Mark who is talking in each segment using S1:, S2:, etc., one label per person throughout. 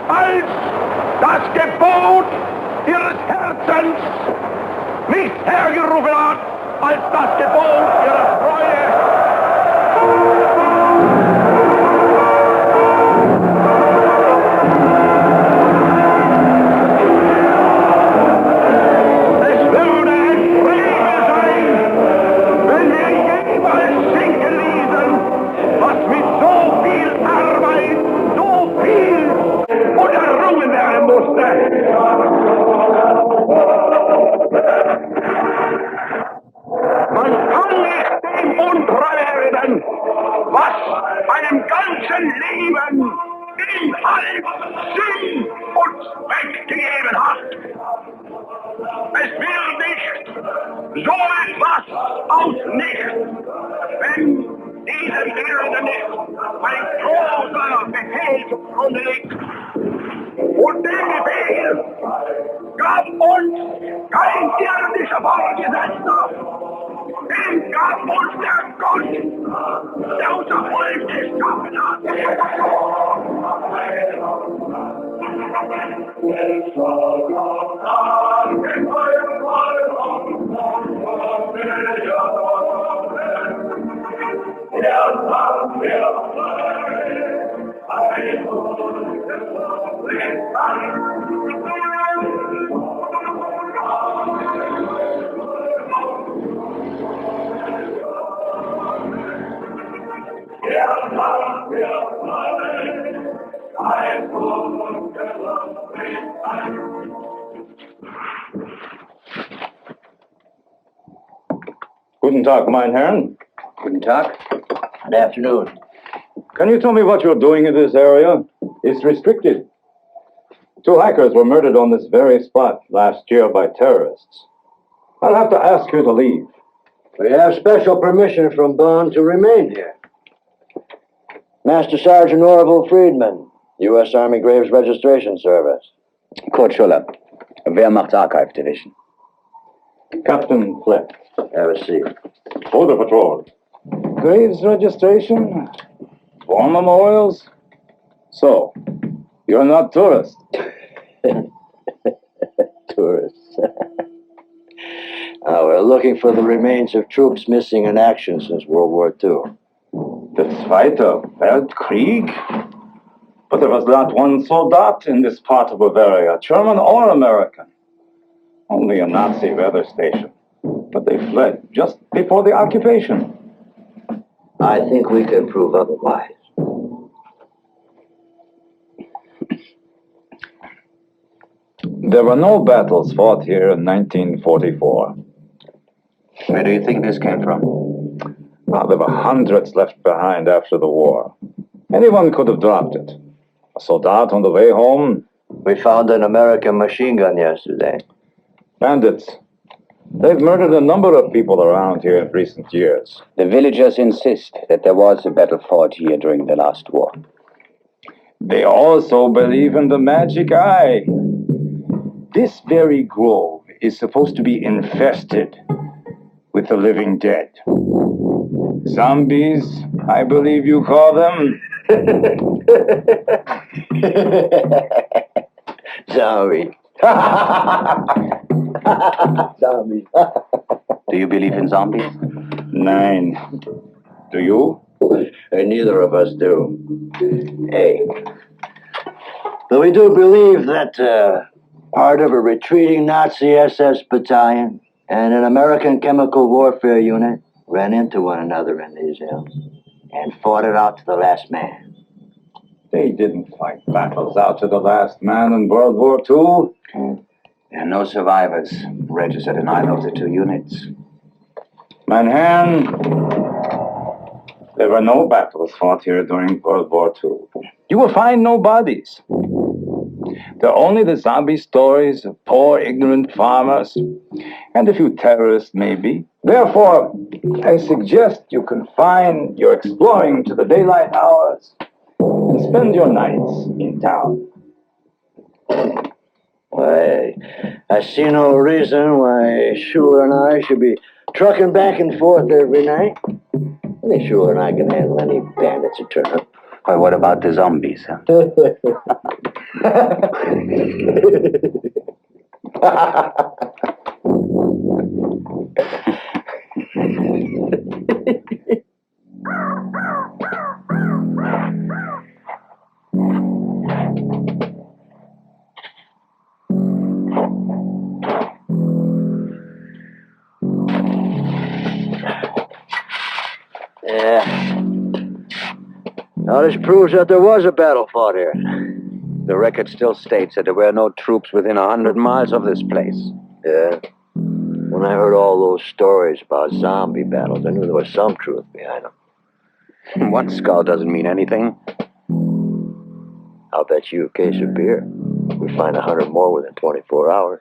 S1: als das Gebot ihres Herzens mich hergerufen hat, als das Gebot ihrer Treue. Es würde ein Frevel sein, wenn wir jemals sinken ließen, was mit so viel Arbeit, so viel unterrungen werden musste. Man kann nicht dem untreu werden, was einem ganzen Leben Inhalt, Sinn und Zweck gegeben hat. Es wird nicht so etwas aus nichts, wenn diesem Erde nicht ein großer Befehl zugrunde liegt. Und der Befehl gab uns kein irdischer Vorgesetzter. Den gab uns der Gott, der unser Volk geschaffen hat.
S2: Guten Tag, mein Herren.
S3: Guten Tag. Good afternoon.
S2: Can you tell me what you're doing in this area? It's restricted. 2 hackers were murdered on this very spot last year by terrorists. I'll have to ask you to leave.
S3: We have special permission from Bonn to remain here. Master Sergeant Orville Friedman, U.S. Army Graves Registration Service.
S4: Kurt Schuller, Wehrmacht Archive Division.
S2: Captain Flett.
S3: Have a seat.
S2: Border Patrol. Graves registration? War memorials? So, you're not tourists.
S3: Tourists. We're looking for the remains of troops missing in action since World War II.
S2: The Zweite Weltkrieg? But there was not one soldat in this part of Bavaria, German or American. Only a Nazi weather station. But they fled just before the occupation.
S3: I think we can prove otherwise.
S2: There were no battles fought here in 1944.
S4: Where do you think this came from?
S2: Well, there were hundreds left behind after the war. Anyone could have dropped it. A soldat on the way home.
S3: We found an American machine gun yesterday.
S2: Bandits. They've murdered a number of people around here in recent years.
S4: The villagers insist that there was a battle fought here during the last war.
S2: They also believe in the magic eye. This very grove is supposed to be infested with the living dead. Zombies, I believe you call them.
S3: Zombie. Zombies.
S4: Do you believe in zombies?
S2: Nine. Do you?
S3: And neither of us do. Hey. But we do believe that part of a retreating Nazi SS battalion and an American chemical warfare unit ran into one another in these hills and fought it out to the last man.
S2: They didn't fight battles out to the last man in World War II.
S4: There are no survivors registered in either of the 2 units.
S2: Manhattan, there were no battles fought here during World War II. You will find no bodies. There are only the zombie stories of poor, ignorant farmers, and a few terrorists, maybe. Therefore, I suggest you confine your exploring to the daylight hours and spend your nights in town.
S3: I see no reason why Schuler and I should be trucking back and forth every night. I think Schuler and I can handle any bandits that turn up.
S4: Well, what about the zombies, huh?
S3: Yeah. Now this proves that there was a battle fought here.
S4: The record still states that there were no troops within 100 miles of this place.
S3: Yeah. When I heard all those stories about zombie battles, I knew there was some truth behind them.
S4: One skull doesn't mean anything.
S3: I'll bet you a case of beer. We find 100 more within 24 hours.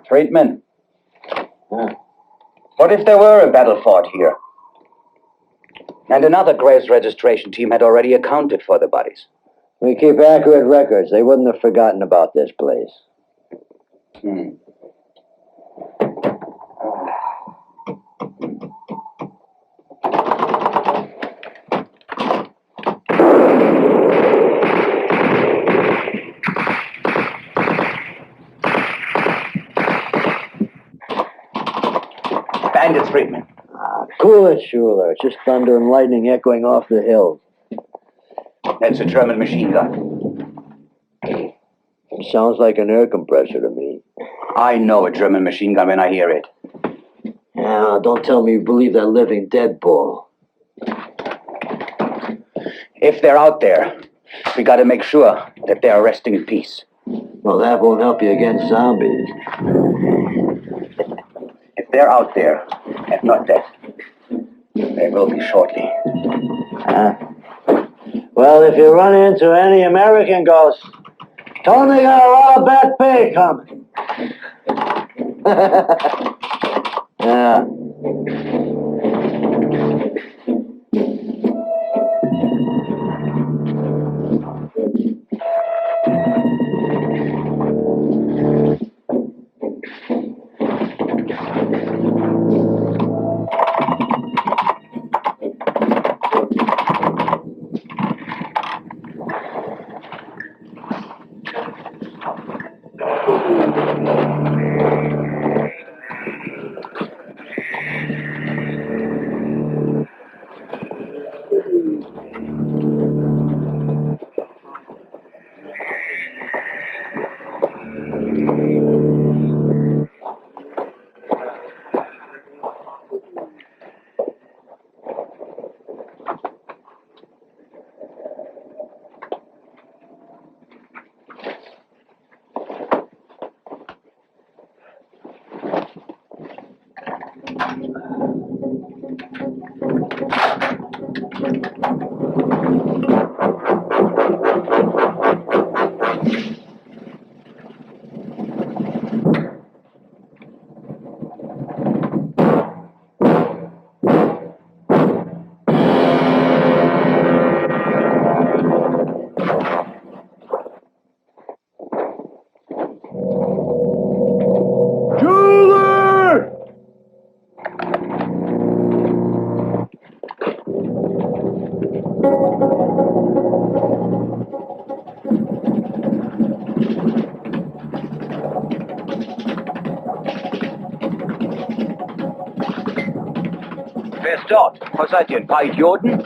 S4: Friedman,
S3: Huh?
S4: what if there were a battle fought here? And another Graves registration team had already accounted for the bodies.
S3: We keep accurate records. They wouldn't have forgotten about this place.
S4: Bandits, Friedman.
S3: Cool it, Schuler. It's just thunder and lightning echoing off the hills.
S4: That's a German machine gun.
S3: It sounds like an air compressor to me.
S4: I know a German machine gun when I hear it.
S3: Yeah, don't tell me you believe that living dead bull.
S4: If they're out there, we gotta make sure that they're resting in peace.
S3: Well, that won't help you against zombies.
S4: If they're out there and not dead, they will be shortly.
S3: Well, if you run into any American ghosts, tell them they got a lot of bad pay coming. Yeah.
S4: Wer ist dort? Was seid ihr, ein paar Idioten?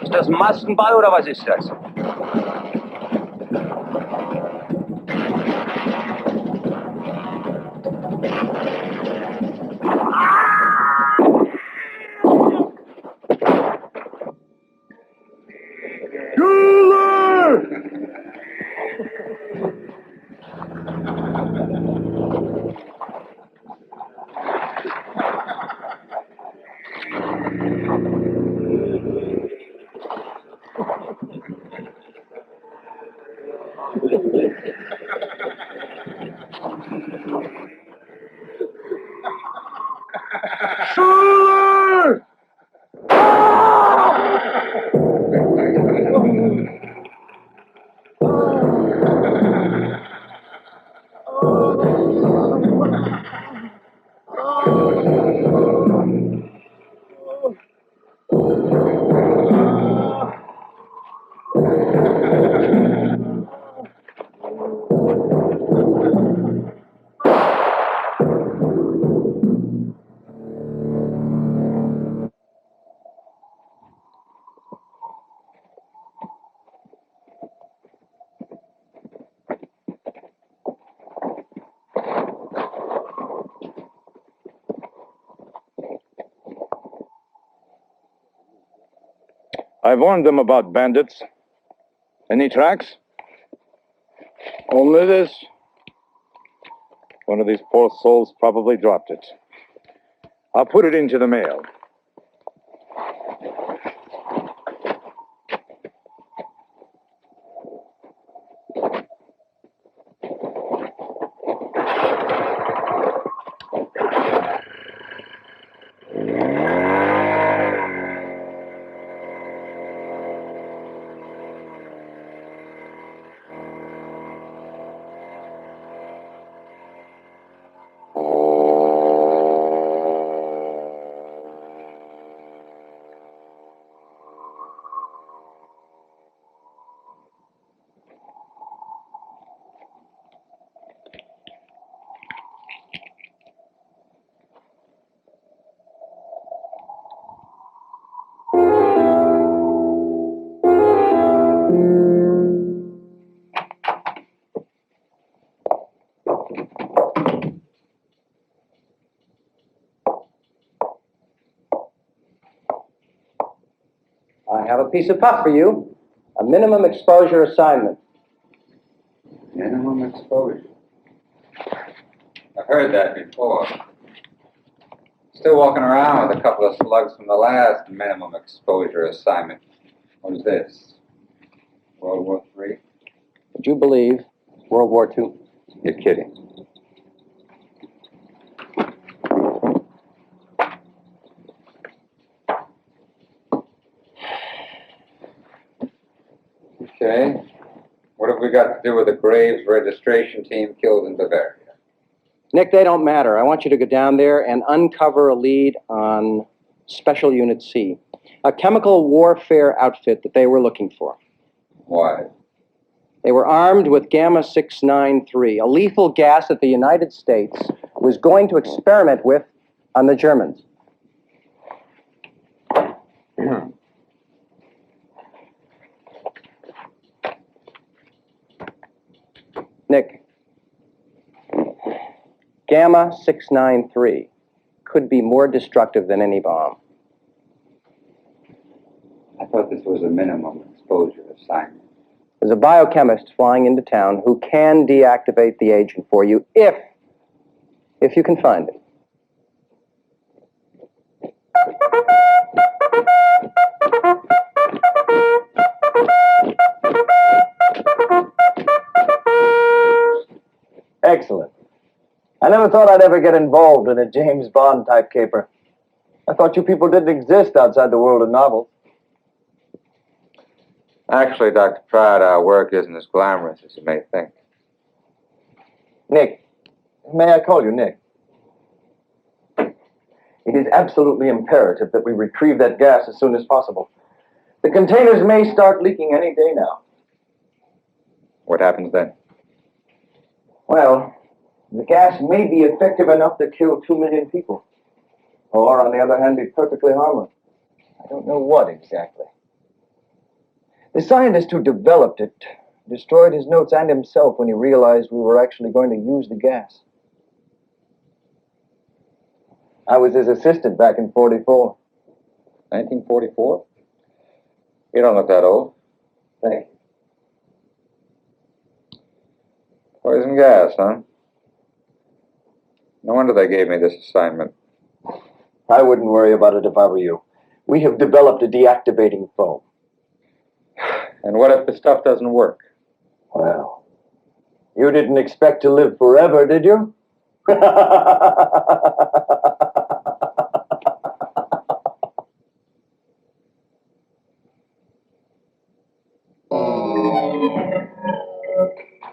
S4: Ist das ein Maskenball oder was ist das?
S2: I've warned them about bandits. Any tracks? Only this. One of these poor souls probably dropped it. I'll put it into the mail.
S4: I have a piece of puff for you. A minimum exposure assignment.
S5: Minimum exposure. I've heard that before. Still walking around with a couple of slugs from the last minimum exposure assignment. What is this? World War III?
S4: Would you believe World War II?
S5: You're kidding. Okay. What have we got to do with the Graves registration team killed in Bavaria?
S4: Nick, they don't matter. I want you to go down there and uncover a lead on Special Unit C, a chemical warfare outfit that they were looking for.
S5: Why?
S4: They were armed with Gamma 693, a lethal gas that the United States was going to experiment with on the Germans. Nick, Gamma 693 could be more destructive than any bomb.
S5: I thought this was a minimum exposure assignment.
S4: There's a biochemist flying into town who can deactivate the agent for you if you can find it.
S3: Excellent. I never thought I'd ever get involved in a James Bond type caper. I thought you people didn't exist outside the world of novels.
S5: Actually, Dr. Pratt, our work isn't as glamorous as you may think.
S3: Nick, may I call you Nick? It is absolutely imperative that we retrieve that gas as soon as possible. The containers may start leaking any day now.
S5: What happens then?
S3: Well, the gas may be effective enough to kill 2 million people. Or, on the other hand, be perfectly harmless. I don't know what exactly. The scientist who developed it destroyed his notes and himself when he realized we were actually going to use the gas. I was his assistant back in 44.
S5: 1944? You don't look that old.
S3: Thank you.
S5: Poison gas, huh? No wonder they gave me this assignment.
S3: I wouldn't worry about it if I were you. We have developed a deactivating foam.
S5: And what if the stuff doesn't work?
S3: Well, you didn't expect to live forever, did you?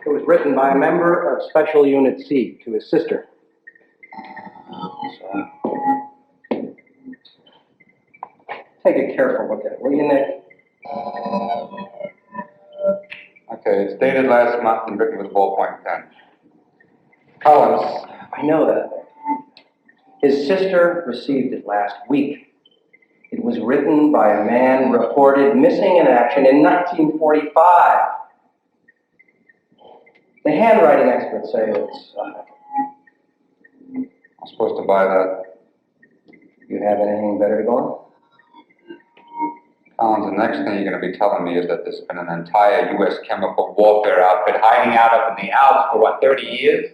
S4: It was written by a member of Special Unit C to his sister. So, take a careful look at it, will you, Nick?
S5: Okay, it's dated last month and written with a ballpoint pen. Columns.
S4: I know that. His sister received it last week. It was written by a man reported missing in action in 1945. The handwriting experts say it's...
S5: I'm supposed to buy that.
S4: You have anything better to go on?
S5: Collins, the next thing you're going to be telling me is that there's been an entire U.S. chemical warfare outfit hiding out up in the Alps for, what, 30 years?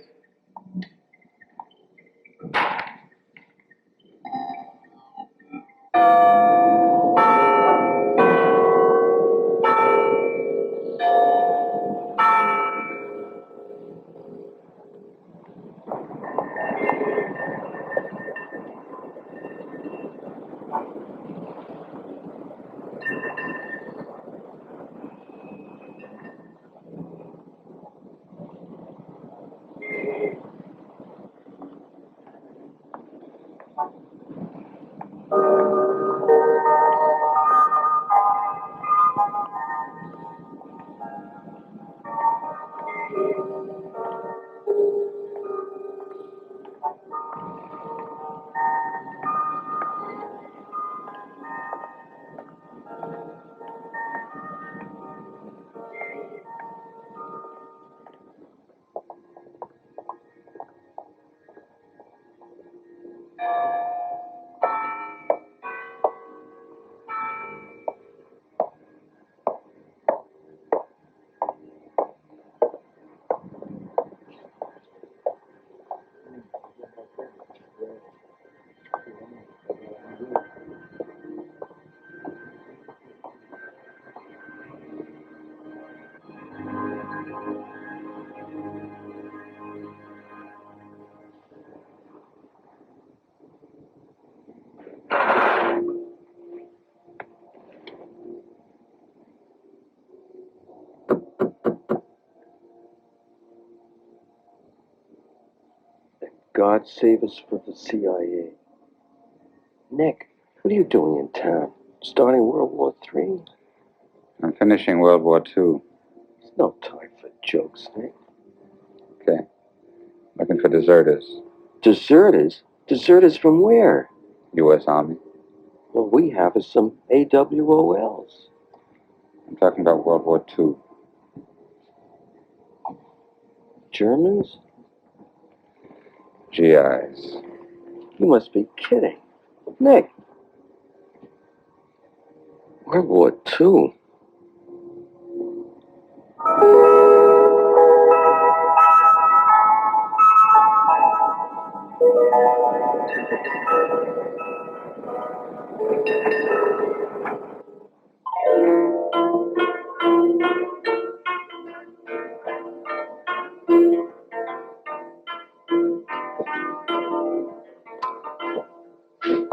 S6: God save us from the CIA. Nick, what are you doing in town? Starting World War III?
S5: I'm finishing World War II.
S6: There's no time for jokes, Nick.
S5: Okay. Looking for deserters.
S6: Deserters? Deserters from where?
S5: U.S. Army.
S6: Well, we have is some AWOLs.
S5: I'm talking about World War II.
S6: Germans?
S5: GIs.
S6: You must be kidding. Nick. World War II?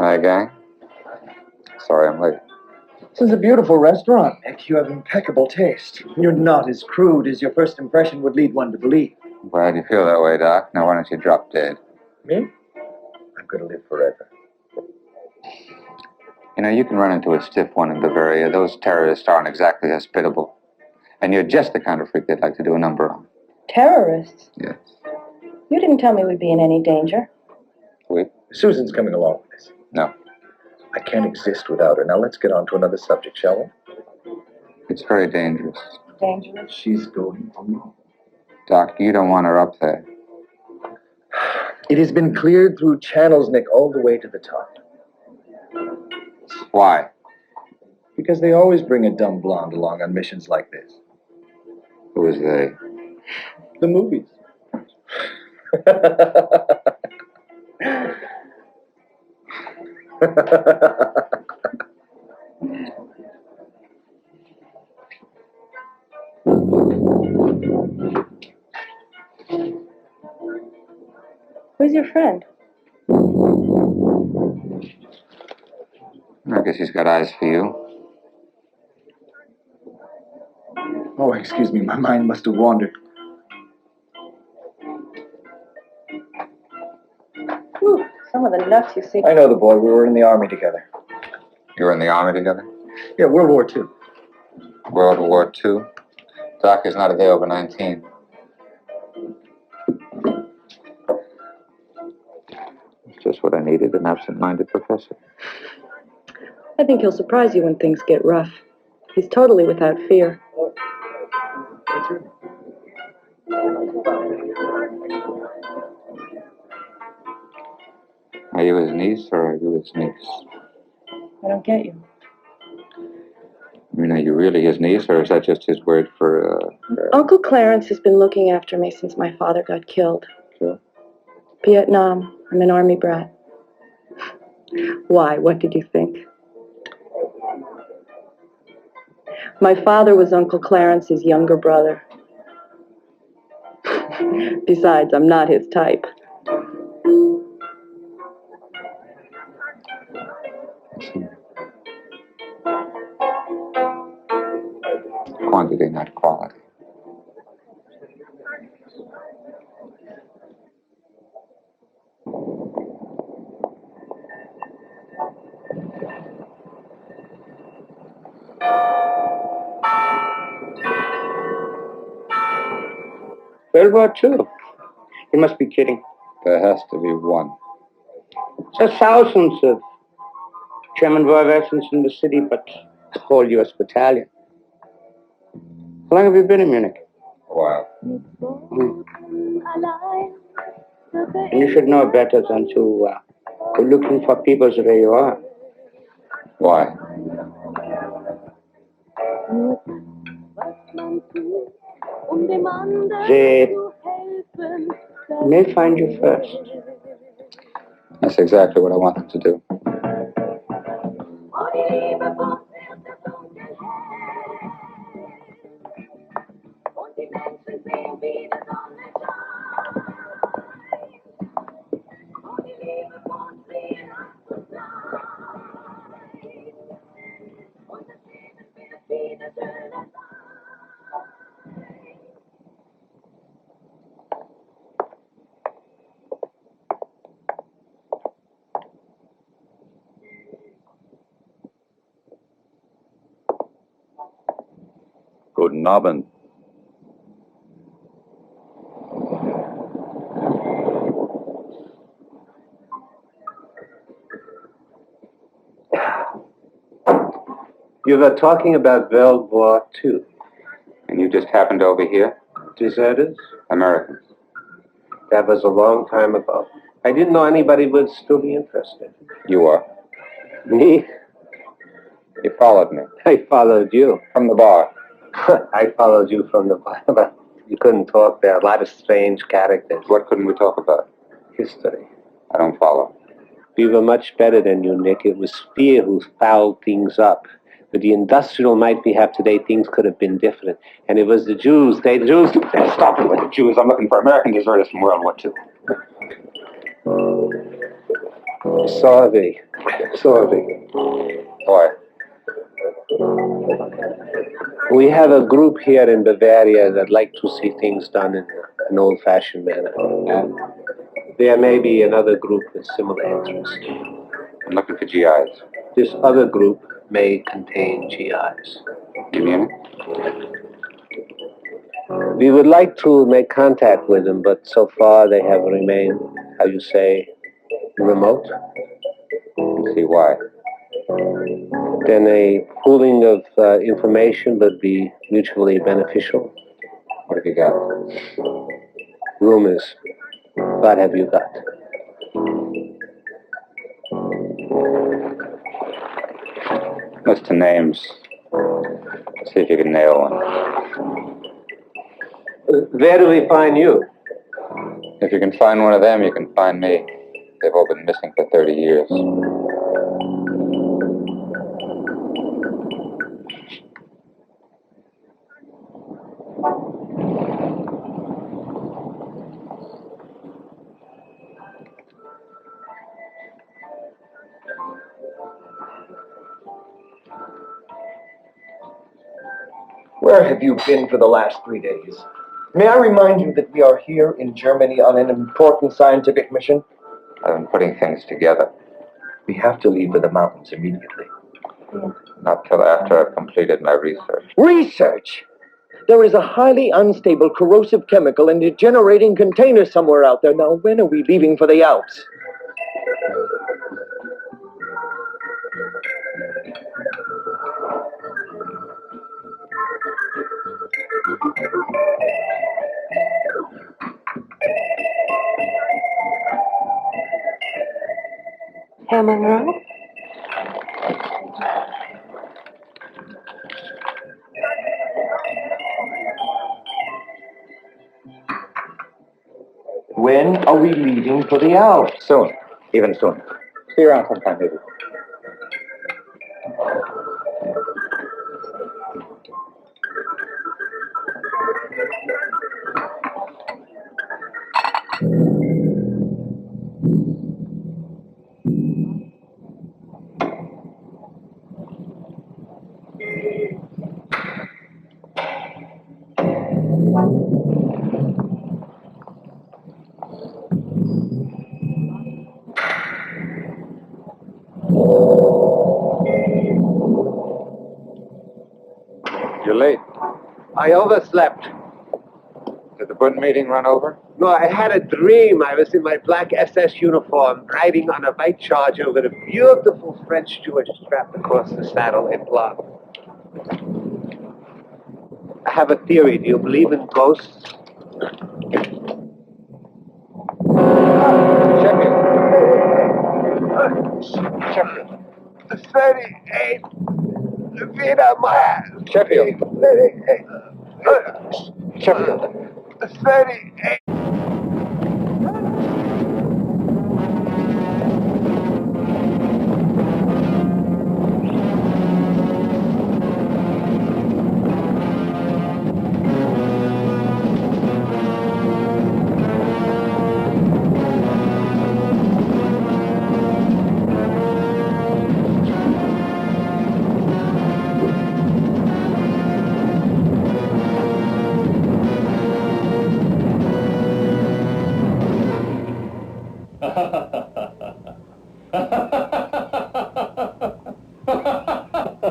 S5: Hi, gang. Sorry I'm late.
S3: This is a beautiful restaurant, Nick. You have impeccable taste. You're not as crude as your first impression would lead one to believe.
S5: Glad you feel that way, Doc. Now why don't you drop dead?
S3: Me? I'm going to live forever.
S5: You know, you can run into a stiff one in Bavaria. Those terrorists aren't exactly hospitable. And you're just the kind of freak they'd like to do a number on.
S7: Terrorists?
S5: Yes.
S7: You didn't tell me we'd be in any danger.
S5: We?
S3: Susan's coming along with us.
S5: No.
S3: I can't exist without her. Now let's get on to another subject, shall we?
S5: It's very dangerous.
S7: Dangerous?
S3: She's going alone.
S5: Doc, you don't want her up there.
S3: It has been cleared through channels, Nick, all the way to the top.
S5: Why?
S3: Because they always bring a dumb blonde along on missions like this.
S5: Who is they?
S3: The movies.
S7: Who's your friend?
S5: I guess he's got eyes for you.
S2: Oh, excuse me, my mind must have wandered.
S7: Whew, some of the nuts you see.
S2: I know the boy. We were in the army together.
S5: You were in the army together?
S2: Yeah, World War II.
S5: World War II? Doc is not a day over 19. It's just what I needed, an absent-minded professor.
S7: I think he'll surprise you when things get rough. He's totally without fear.
S5: Are you his niece or are you his niece?
S7: I don't get you.
S5: I mean, are you really his niece or is that just his word for,
S7: Uncle Clarence has been looking after me since my father got killed.
S5: Sure.
S7: Vietnam. I'm an army brat. Why? What did you think? My father was Uncle Clarence's younger brother. Besides, I'm not his type.
S5: Quantity, not quality.
S4: World War II? You must be kidding.
S5: There has to be one.
S4: There's thousands of German war veterans in the city, but the whole U.S. battalion. How long have you been in Munich?
S5: A while.
S4: And you should know better than to go looking for people the way you are.
S5: Why?
S4: They may find you first.
S5: That's exactly what I want them to do.
S8: Guten Abend.
S6: You were talking about World War II.
S5: And you just happened over here?
S6: Deserters?
S5: Americans.
S6: That was a long time ago. I didn't know anybody would still be interested.
S5: You are.
S6: Me?
S5: You followed me.
S6: I followed you.
S5: From the bar.
S6: I followed you from the bar, but you couldn't talk there. A lot of strange characters.
S5: What couldn't we talk about?
S6: History.
S5: I don't follow.
S6: We were much better than you, Nick. It was fear who fouled things up. With the industrial might we have today, things could have been different. And it was the Jews. The Jews...
S5: Stop it with the Jews. I'm looking for American deserters from World War II.
S6: Sorry.
S5: Why?
S6: We have a group here in Bavaria that like to see things done in an old-fashioned manner.
S5: And
S6: There may be another group with similar interests.
S5: I'm looking for GIs.
S6: This other group may contain GIs.
S5: In Munich?
S6: We would like to make contact with them, but so far they have remained, how you say, remote.
S5: See why.
S6: Then a pooling of information would be mutually beneficial.
S5: What have you got?
S6: Rumors. What have you got?
S5: List of names. See if you can nail one.
S6: Where do we find you?
S5: If you can find one of them, you can find me. They've all been missing for 30 years.
S8: Where have you been for the last 3 days? May I remind you that we are here in Germany on an important scientific mission?
S5: I've been putting things together.
S8: We have to leave for the mountains immediately.
S5: Not till after I've completed my research.
S8: Research? There is a highly unstable corrosive chemical in a degenerating container somewhere out there. Now, when are we leaving for the Alps?
S7: Herr Monroe?
S8: When are we leaving for the Alps?
S5: Soon. Even soon. See you around sometime, maybe. You're late.
S6: I overslept.
S5: Did the Bund meeting run over?
S6: No, I had a dream. I was in my black SS uniform, riding on a white charger with a beautiful French Jewish strapped across the saddle in blood. I have a theory. Do you believe in ghosts?
S5: Sheffield.
S6: 38 Wiener Miles.
S5: Sheffield.
S6: 38.
S5: Sheffield.
S6: 38.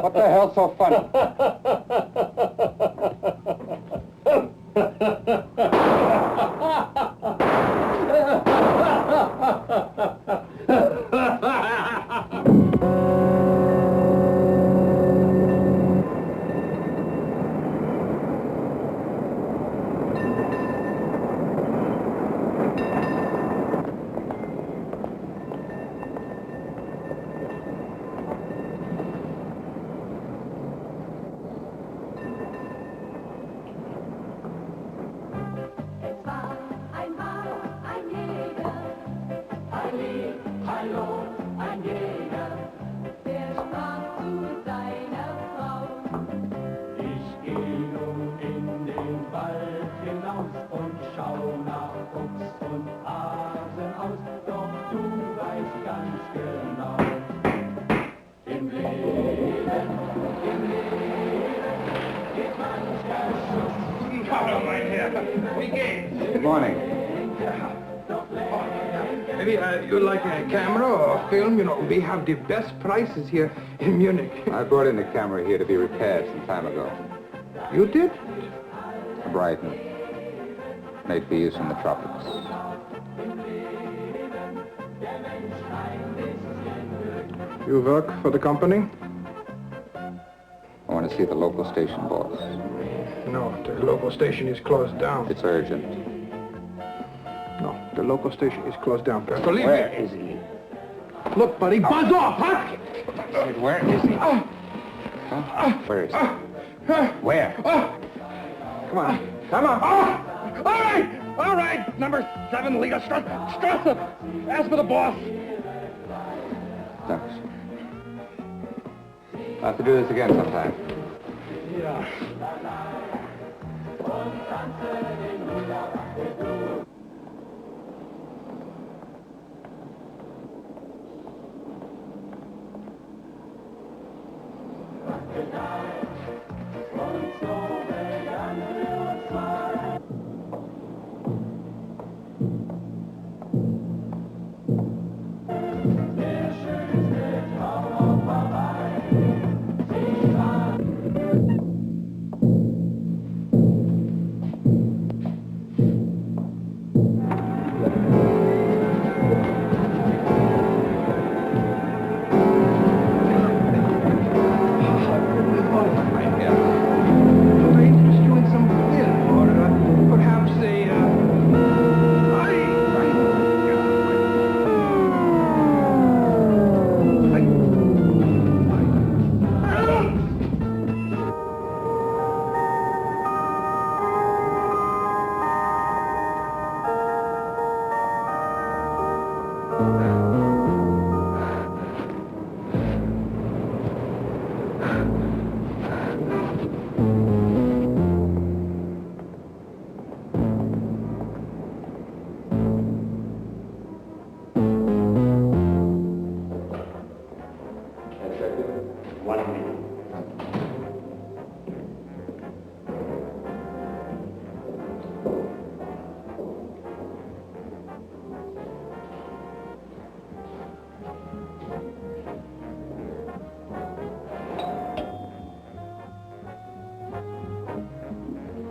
S5: What the hell's so funny?
S2: Good morning.
S1: Maybe you'd like a camera or film? You know, we have the best prices here in Munich.
S5: I brought in the camera here to be repaired some time ago.
S1: You did?
S5: A Brighton. Made for use in the tropics.
S1: You work for the company?
S5: I want to see the local station boss.
S1: No, the local station is closed down.
S5: It's urgent.
S1: No, the local station is closed down. Believe
S5: Where
S1: me.
S5: is he?
S1: Look, buddy, buzz off, huh?
S5: Where is he? Huh? Where is he? Where?
S1: Come on. Come on. All right. Number 7, Liga Strasse. Ask for the boss.
S5: Thanks. I'll have to do this again sometime.
S1: Yeah.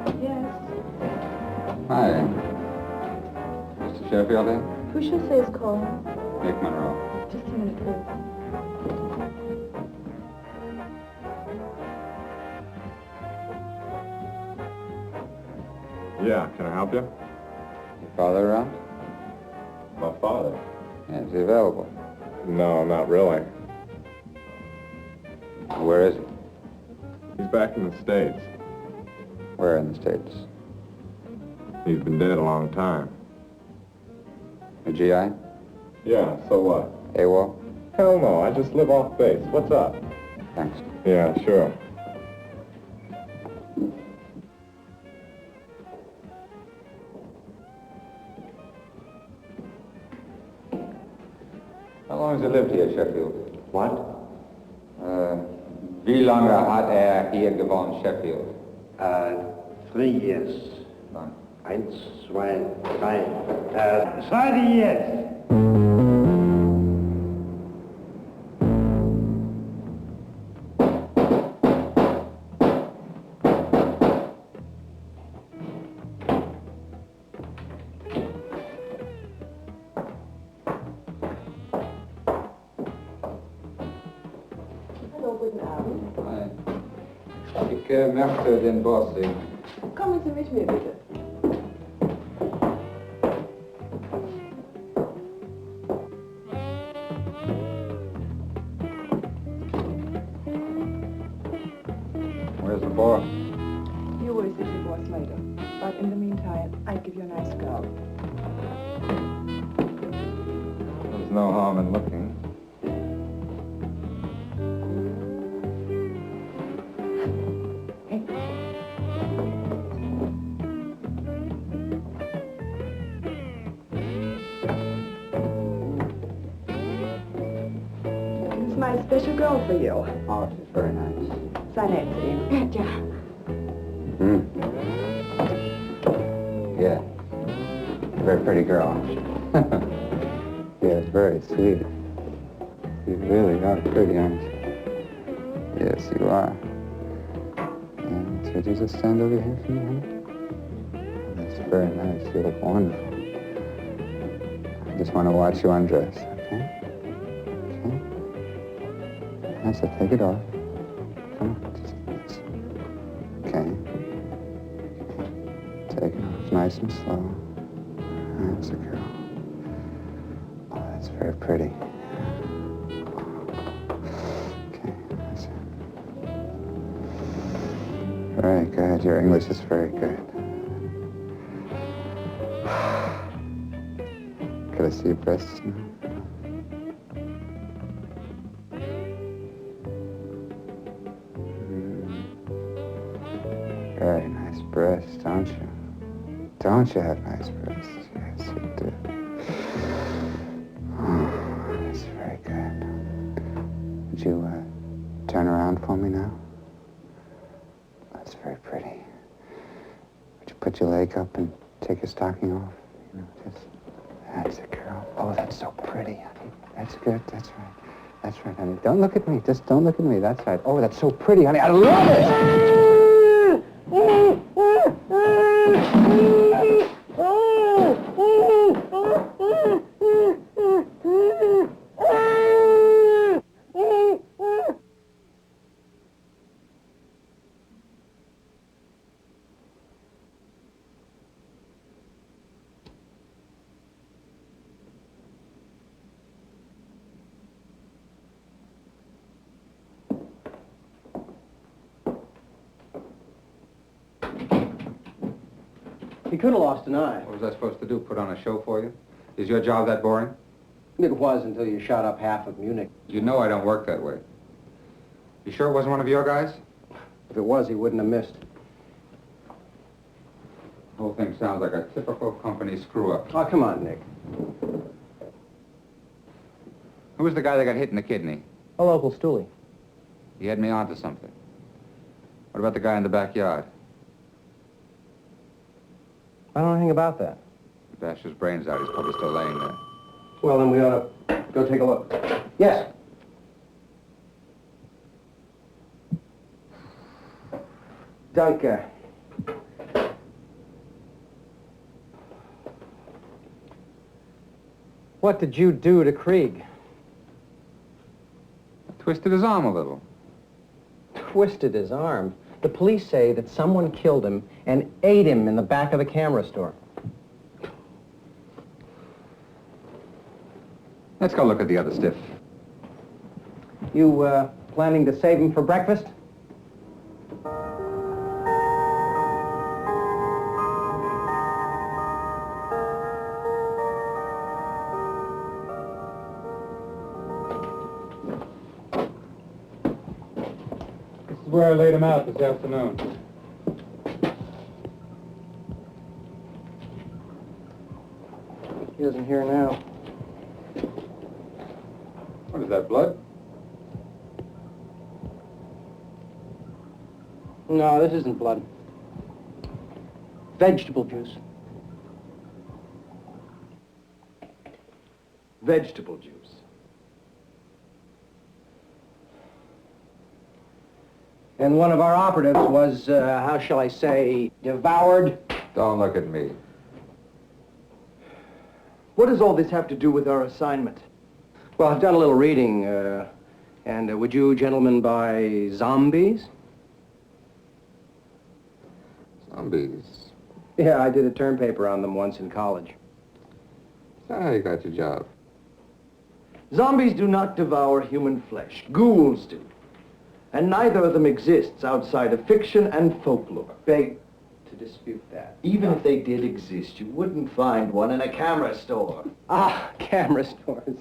S7: Yes.
S5: Hi. Mr. Sheffield in?
S7: Who shall say is calling?
S5: Nick Monroe.
S7: Just a minute, please.
S9: Yeah, can I help you?
S5: Your father around?
S9: My father?
S5: Yeah, is he available?
S9: No, not really.
S5: Where is he?
S9: He's back in the States.
S5: Where in the States?
S9: He's been dead a long time.
S5: A GI?
S9: Yeah, so what?
S5: AWOL?
S9: Hell no, I just live off base. What's up?
S5: Thanks.
S9: Yeah, sure.
S5: How long has he lived here, Sheffield?
S3: What?
S5: Wie lange hat hier gewohnt, Sheffield?
S3: 3 years.
S5: Fine.
S3: 1, 2, 3. 20 years.
S7: Hallo, guten Abend.
S5: Hi. Ich möchte den Boss sehen.
S7: Kommen Sie mit mir, bitte.
S5: Where's the boss?
S7: You will see the boss later. But in the meantime, I'll give you a nice girl.
S5: There's no harm in looking.
S7: This is my special girl for you.
S5: Oh, she's very nice.
S7: Sei nett zu ihm. Ja.
S5: Yeah. Very pretty girl. Yeah, it's very sweet. You really are pretty, aren't you? Yes, you are. And could you just stand over here for me, honey? That's very nice. You look wonderful. I just want to watch you undress, okay? Okay? That's it. Take it off. Come on. Just, okay. Take it off nice and slow. That's a girl. Oh, that's very pretty. Okay, that's it. Very good. Your English is very good. Could I see your breasts now? Very nice breasts, don't you? Don't you have nice breasts? Yes, you do. Oh, that's very good. Would you turn around for me now? That's very pretty. Would you put your leg up and take your stocking off? You know, just, that's a girl. Oh, that's so pretty, honey. That's good. That's right. That's right, honey. Don't look at me. Just don't look at me. That's right. Oh, that's so pretty, honey. I love it!
S4: He could have lost an eye.
S5: What was I supposed to do, put on a show for you? Is your job that boring?
S4: It was until you shot up half of Munich.
S5: You know I don't work that way. You sure it wasn't one of your guys?
S4: If it was, he wouldn't have missed.
S5: The whole thing sounds like a typical company screw-up.
S4: Oh, come on, Nick.
S5: Who was the guy that got hit in the kidney?
S4: A local stoolie.
S5: He had me onto something. What about the guy in the backyard?
S4: I don't know anything about that.
S5: Bashed his brains out. He's probably still laying there.
S4: Well, then we ought to go take a look. Yes. Danke. What did you do to Krieg?
S5: Twisted his arm a little.
S4: Twisted his arm. The police say that someone killed him and ate him in the back of the camera store.
S5: Let's go look at the other stiff.
S4: You, planning to save him for breakfast?
S5: This is where I laid him out this afternoon.
S4: He isn't here now.
S5: What is that, blood?
S4: No, this isn't blood. Vegetable juice.
S8: Vegetable juice.
S4: And one of our operatives was, how shall I say, devoured.
S5: Don't look at me.
S8: What does all this have to do with our assignment?
S4: Well, I've done a little reading, and would you gentlemen buy zombies?
S5: Zombies.
S4: Yeah, I did a term paper on them once in college.
S5: Is that how you got your job?
S8: Zombies do not devour human flesh. Ghouls do. And neither of them exists outside of fiction and folklore.
S4: Beg to dispute that.
S8: Even if they did exist, you wouldn't find one in a camera store.
S4: Ah, camera stores.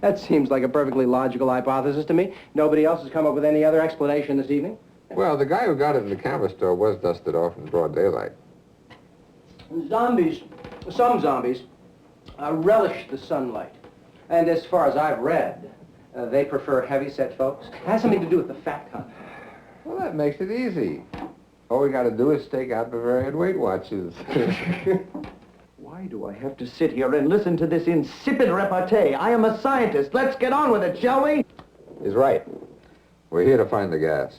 S4: That seems like a perfectly logical hypothesis to me. Nobody else has come up with any other explanation this evening?
S5: Well, the guy who got it in the camera store was dusted off in broad daylight.
S4: Zombies, some zombies, relish the sunlight. And as far as I've read, they prefer heavy-set folks. It has something to do with the fact hunt.
S5: Well, that makes it easy. All we got to do is stake out Bavarian Weight Watches.
S8: Why do I have to sit here and listen to this insipid repartee? I am a scientist. Let's get on with it, shall we?
S5: He's right. We're here to find the gas.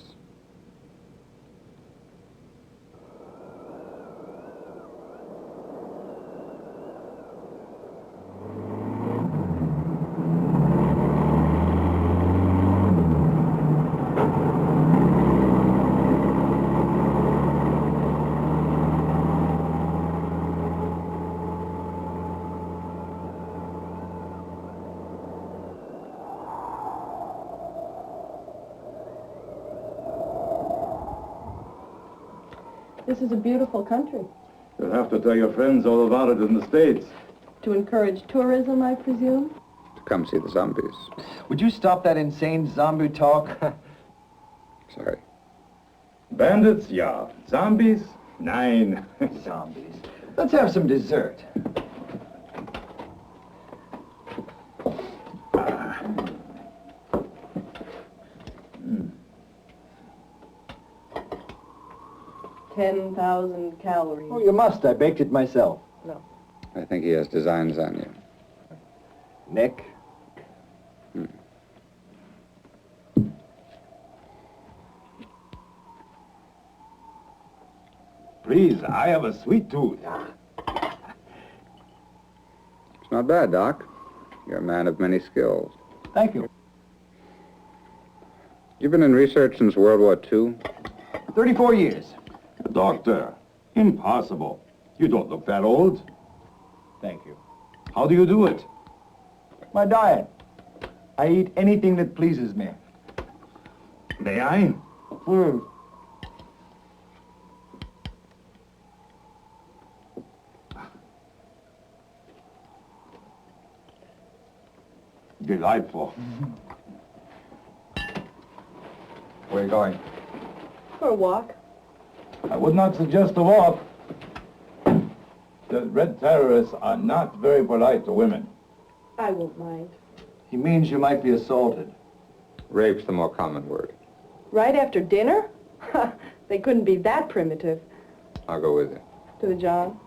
S7: This is a beautiful country.
S2: You'll have to tell your friends all about it in the States.
S7: To encourage tourism, I presume?
S5: To come see the zombies.
S8: Would you stop that insane zombie talk?
S5: Sorry.
S2: Bandits, yeah. Zombies? Nein.
S8: Zombies. Let's have some dessert.
S2: Mm.
S7: 10,000 calories.
S8: Oh, you must. I baked it myself.
S7: No.
S5: I think he has designs on you.
S8: Nick?
S2: Please, I have a sweet tooth.
S5: It's not bad, Doc. You're a man of many skills.
S8: Thank you.
S5: You've been in research since World War II?
S8: 34 years.
S2: Doctor, impossible. You don't look that old.
S8: Thank you.
S2: How do you do it?
S8: My diet. I eat anything that pleases me.
S2: May I? Delightful.
S8: Where are you going?
S7: For a walk.
S2: I would not suggest a walk. The red terrorists are not very polite to women.
S7: I won't mind.
S8: He means you might be assaulted.
S5: Rape's the more common word.
S7: Right after dinner? They couldn't be that primitive.
S5: I'll go with you.
S7: To the John.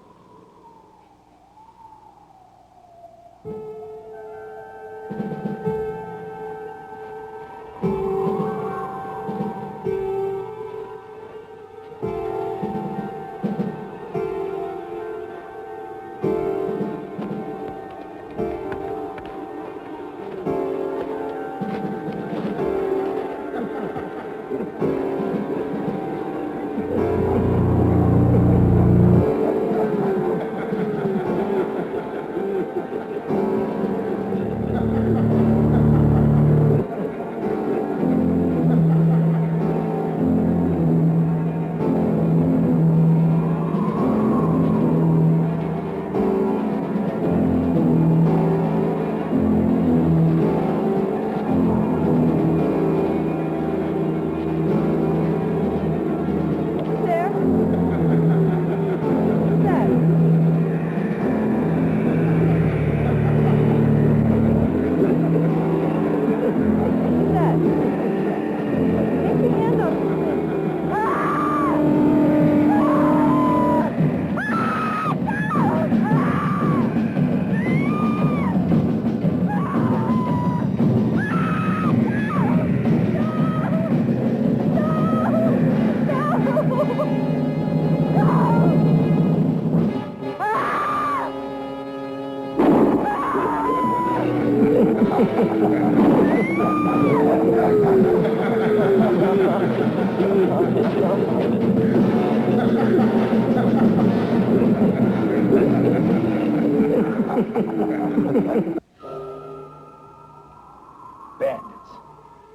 S8: Bandits.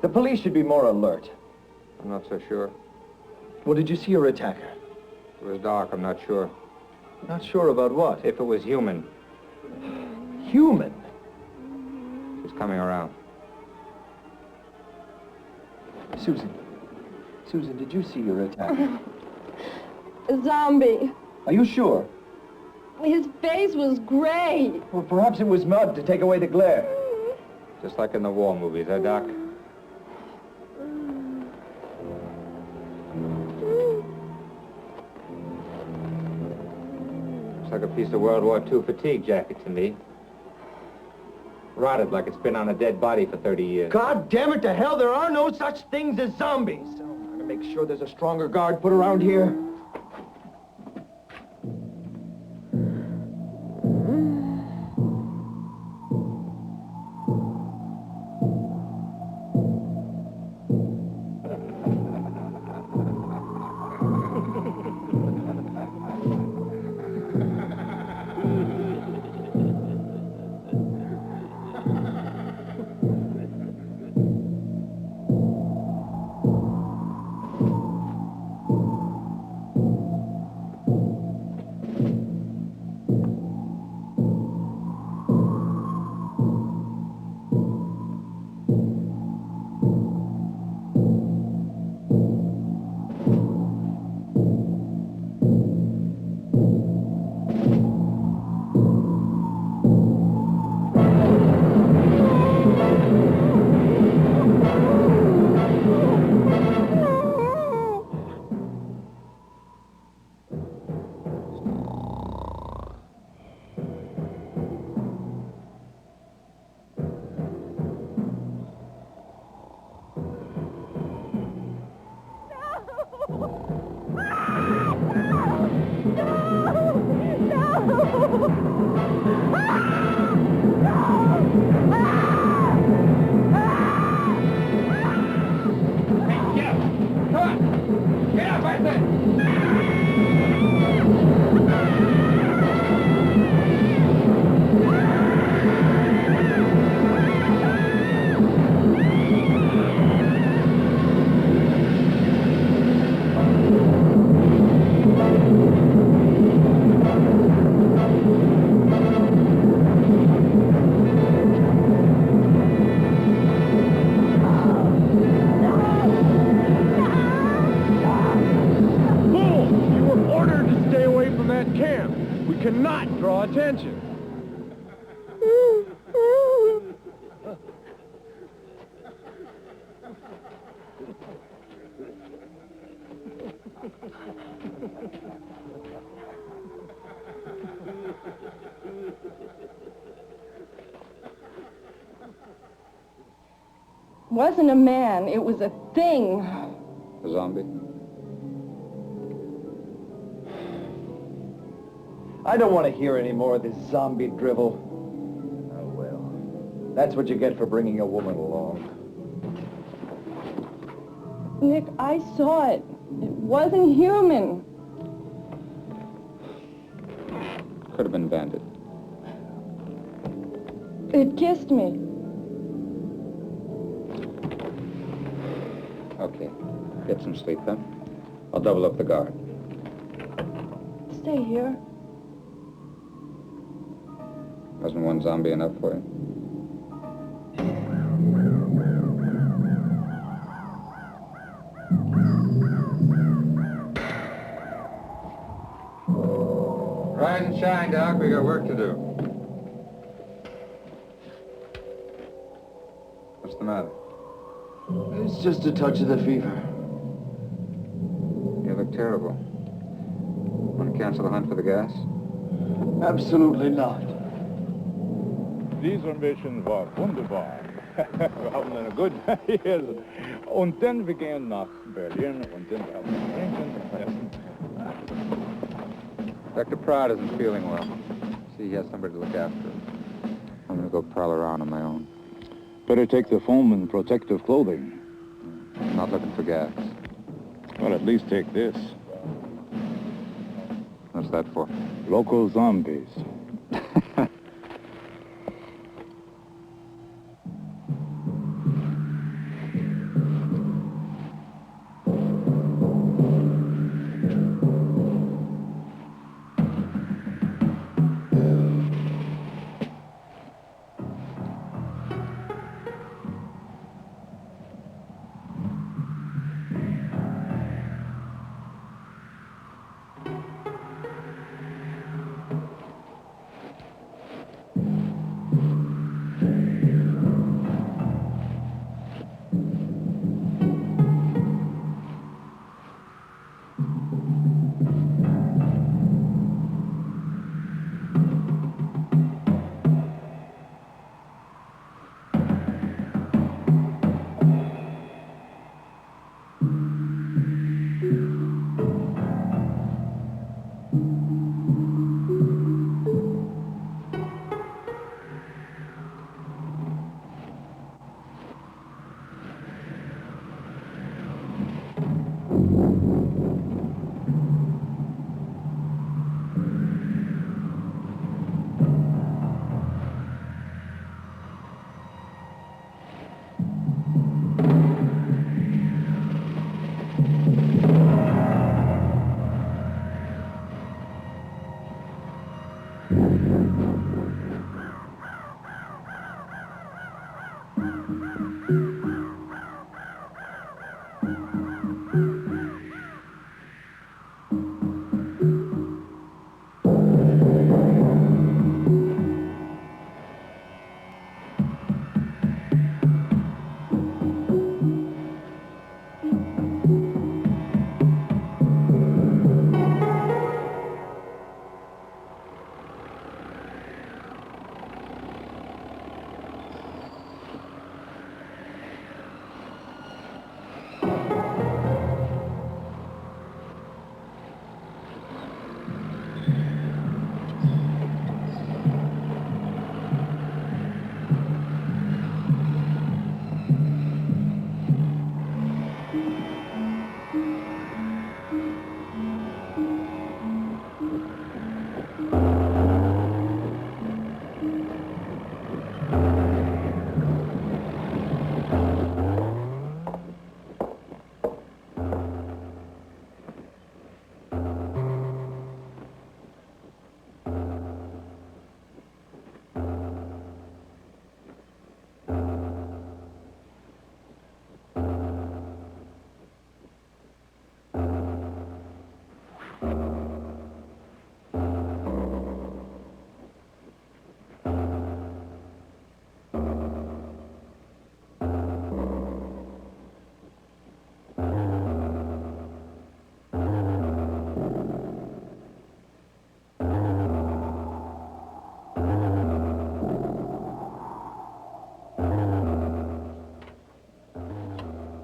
S8: The police should be more alert.
S5: I'm not so sure.
S8: Well, did you see your attacker?
S5: It was dark, I'm not sure.
S8: Not sure about what?
S5: If it was human,
S8: Human?
S5: it's coming around.
S8: Susan. Susan, did you see your attacker?
S7: A zombie.
S8: Are you sure?
S7: His face was gray.
S8: Well, perhaps it was mud to take away the glare.
S5: Just like in the war movies, eh, Doc? Looks like a piece of World War II fatigue jacket to me. Rotted like it's been on a dead body for 30 years.
S8: God damn it to hell, there are no such things as zombies. I'm gonna make sure there's a stronger guard put around here.
S1: Cannot draw attention.
S7: Wasn't a man, it was a thing.
S5: A zombie?
S8: I don't want to hear any more of this zombie drivel. Oh, well. That's what you get for bringing a woman along.
S7: Nick, I saw it. It wasn't human.
S5: Could have been bandit.
S7: It kissed me.
S5: Okay. Get some sleep, then. I'll double up the guard.
S7: Stay here.
S5: Wasn't one zombie enough for you? Rise and shine, Doc. We got work to do. What's the matter?
S8: It's just a touch of the fever.
S5: You look terrible. Want to cancel the hunt for the gas?
S8: Absolutely not.
S9: Diese Mission war wunderbar. Wir haben eine gute Reise. Und dann wir gehen nach Berlin und dann wir haben trinken und essen.
S5: Dr. Pratt isn't feeling well. See, he has somebody to look after him. I'm going to go prowl around on my own.
S9: Better take the foam and protective clothing.
S5: Not looking for gas.
S9: Well, at least take this.
S5: What's that for?
S9: Local zombies.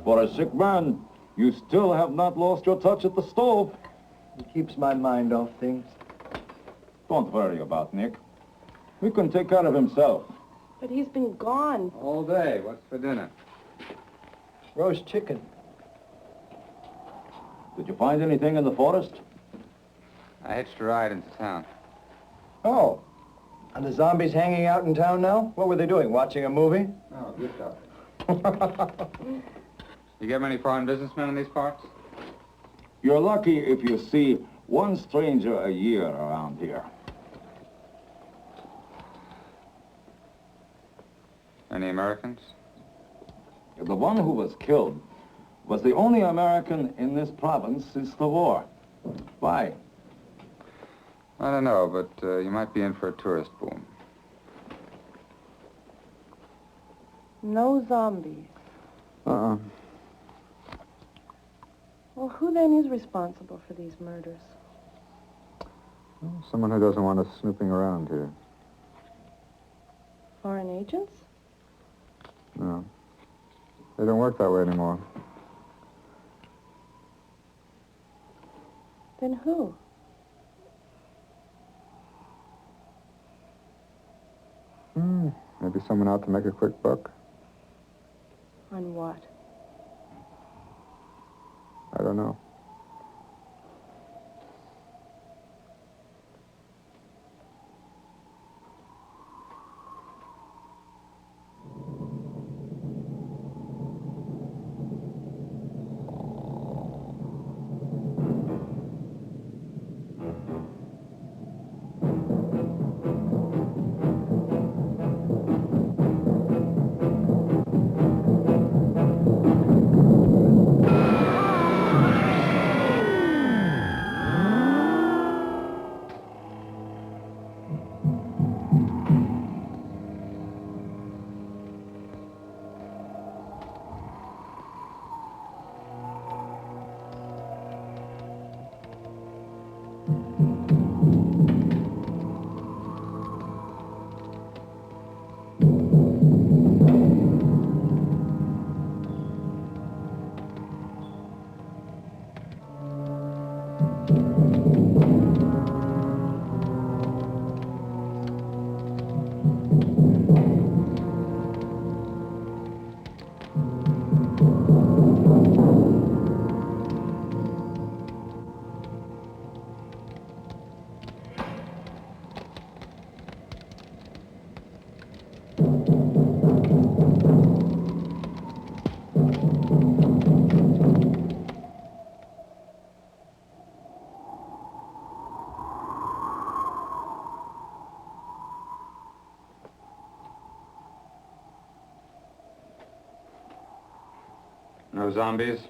S2: For a sick man, you still have not lost your touch at the stove.
S8: It keeps my mind off things.
S2: Don't worry about Nick. We can take care of himself.
S7: But he's been gone.
S5: All day. What's for dinner?
S8: Roast chicken.
S2: Did you find anything in the forest?
S5: I hitched a ride into town.
S8: Oh. And the zombies hanging out in town now? What were they doing, watching a movie?
S5: Oh, good stuff. You get many foreign businessmen in these parts?
S2: You're lucky if you see one stranger a year around here.
S5: Any Americans?
S2: The one who was killed was the only American in this province since the war. Why?
S5: I don't know, but you might be in for a tourist boom.
S7: No zombies.
S5: Uh-uh.
S7: Well, who then is responsible for these murders?
S5: Well, someone who doesn't want us snooping around here.
S7: Foreign agents?
S5: No. They don't work that way anymore.
S7: Then who?
S5: Maybe someone out to make a quick buck.
S7: On what?
S10: I don't know.
S5: No zombies?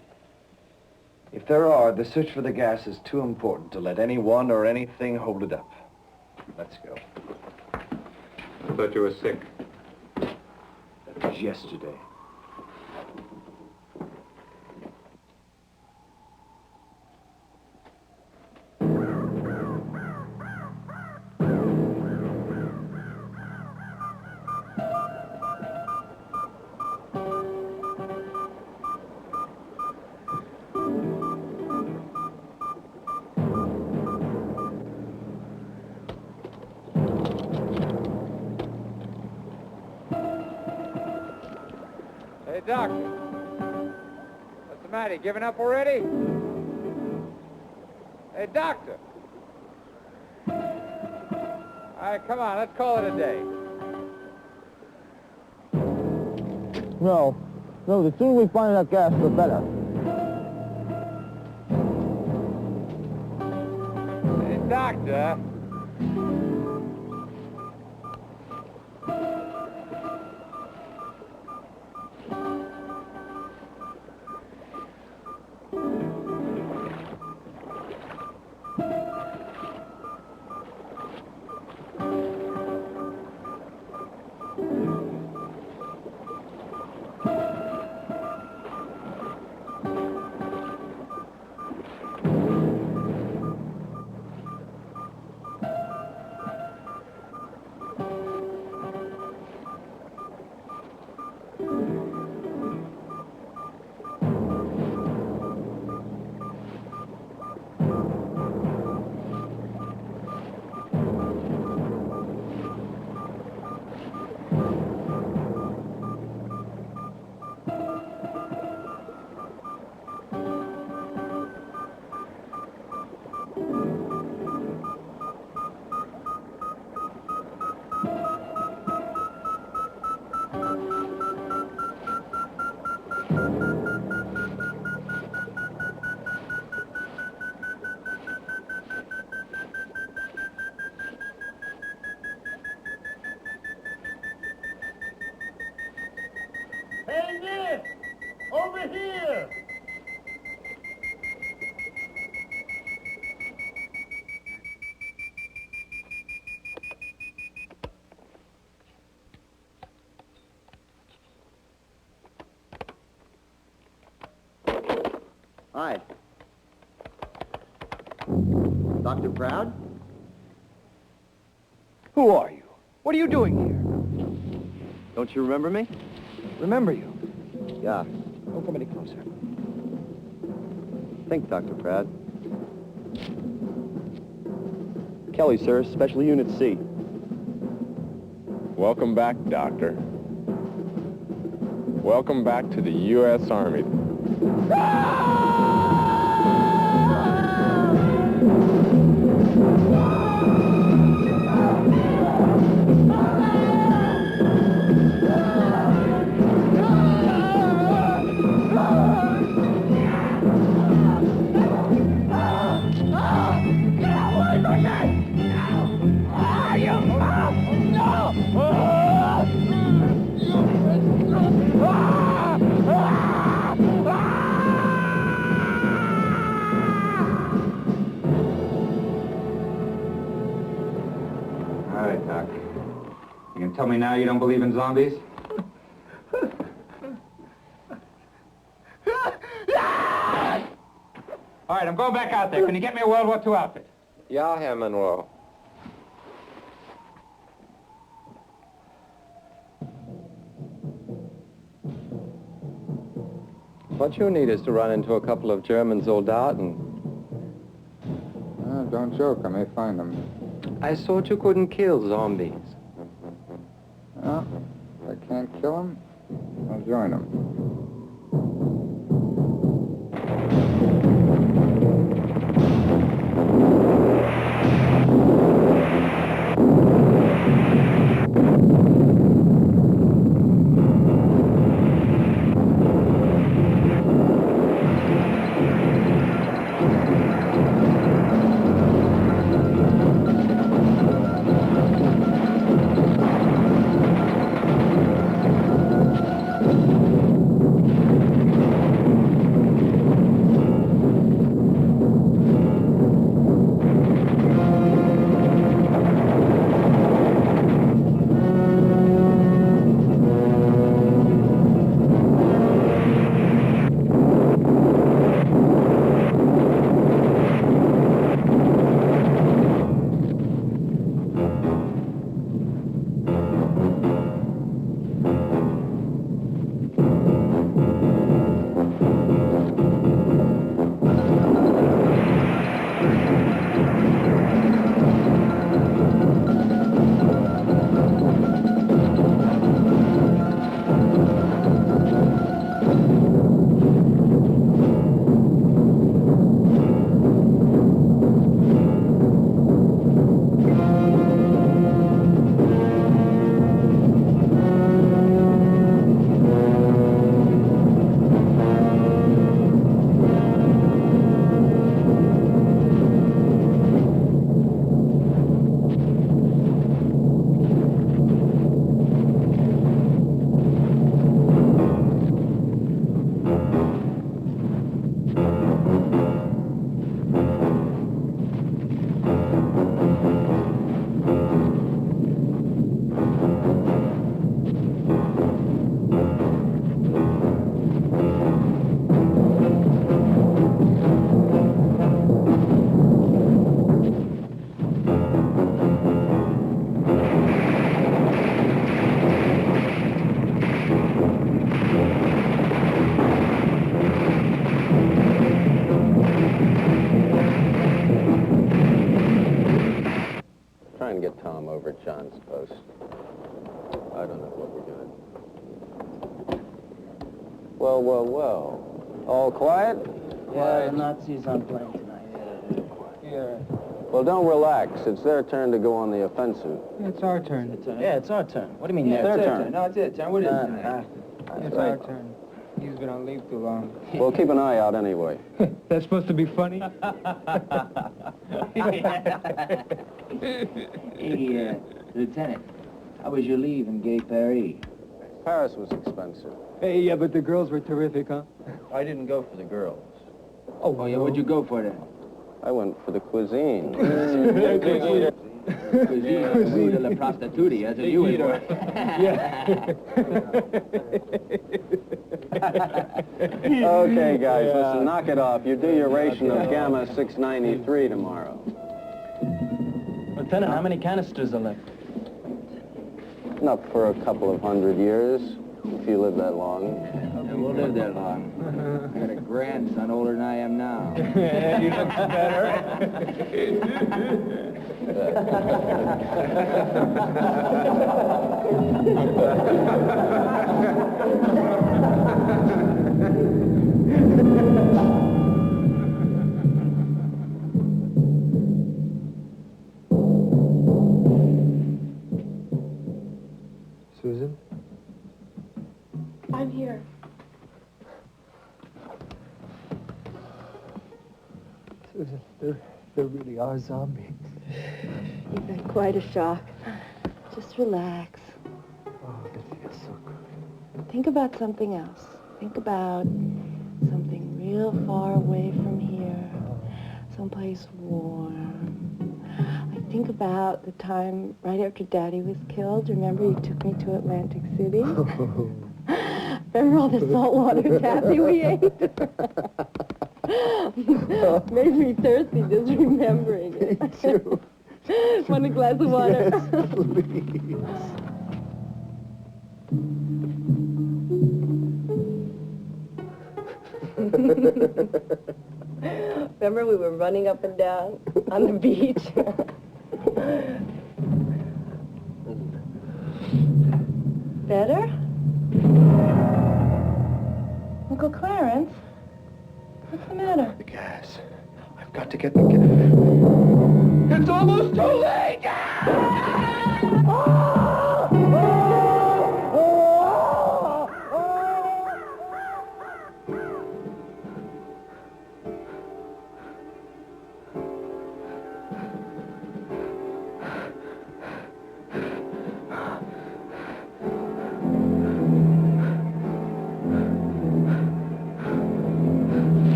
S8: If there are, the search for the gas is too important to let anyone or anything hold it up. Let's go.
S5: I thought you were sick.
S8: That was yesterday.
S5: Hey, Doctor. What's the matter? You giving up already? Hey, Doctor. All right, come on. Let's call it a day.
S10: No, the sooner we find that gas, the better.
S5: Hey, Doctor.
S1: Hey, Nick! Over here!
S3: Hi. Dr. Proud?
S8: Who are you? What are you doing here?
S3: Don't you remember me?
S8: Remember you.
S3: Yeah.
S8: Don't come any closer.
S3: Think, Dr. Proud.
S4: Kelly, sir, Special Unit C.
S9: Welcome back, Doctor. Welcome back to the U.S. Army.
S5: All right, Doc. You can tell me now you don't believe in zombies? All right, I'm going back out there. Can you get me a World War II outfit?
S4: Ja, Herr Monroe. What you need is to run into a couple of German Soldaten.
S5: Don't joke. I may find them.
S4: I thought you couldn't kill zombies.
S5: Well, if I can't kill them, I'll join them.
S4: over at John's post. I don't know what we're doing. Well, well, well. All quiet?
S10: Yeah, the Nazis on plane tonight. Yeah.
S4: Well, don't relax. It's their turn to go on the offensive.
S10: It's our turn. Yeah, it's our turn. What do you mean
S4: It's their turn?
S10: No, it's their turn. What is it tonight?
S4: It's
S10: our turn. He's been on leave too long.
S4: We'll keep an eye out anyway.
S10: That's supposed to be funny?
S11: Hey, Lieutenant, how was your leave in Gay Paris?
S4: Paris was expensive.
S10: Hey, yeah, but the girls were terrific, huh?
S4: I didn't go for the girls.
S11: Oh, yeah, what'd you go for then?
S4: I went for the cuisine.
S11: Cuisine de la prostituti, that's what you went for.
S4: Okay, guys, listen, knock it off. You do your ration of Gamma 693 tomorrow.
S10: Lieutenant, how many canisters are left?
S4: Enough for a couple of 100 years, if you live that long.
S11: Yeah, we'll live that long. I got a grandson older than I am now.
S10: Yeah, he looks better. Susan?
S7: I'm here.
S10: Susan, there really are zombies.
S7: You've had quite a shock. Just relax.
S10: Oh, it feels so good.
S7: Think about something else. Think about something real far away from here. Someplace warm. I think about the time right after Daddy was killed. Remember you took me to Atlantic City? Remember all the saltwater taffy we ate? Made me thirsty just remembering it.
S10: Me too.
S7: Want a glass of water?
S10: Yes, please.
S7: Remember we were running up and down on the beach? Better? Uncle Clarence? What's the matter?
S10: The gas. I've got to get the gas. It's almost too late!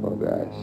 S10: Oh, guys.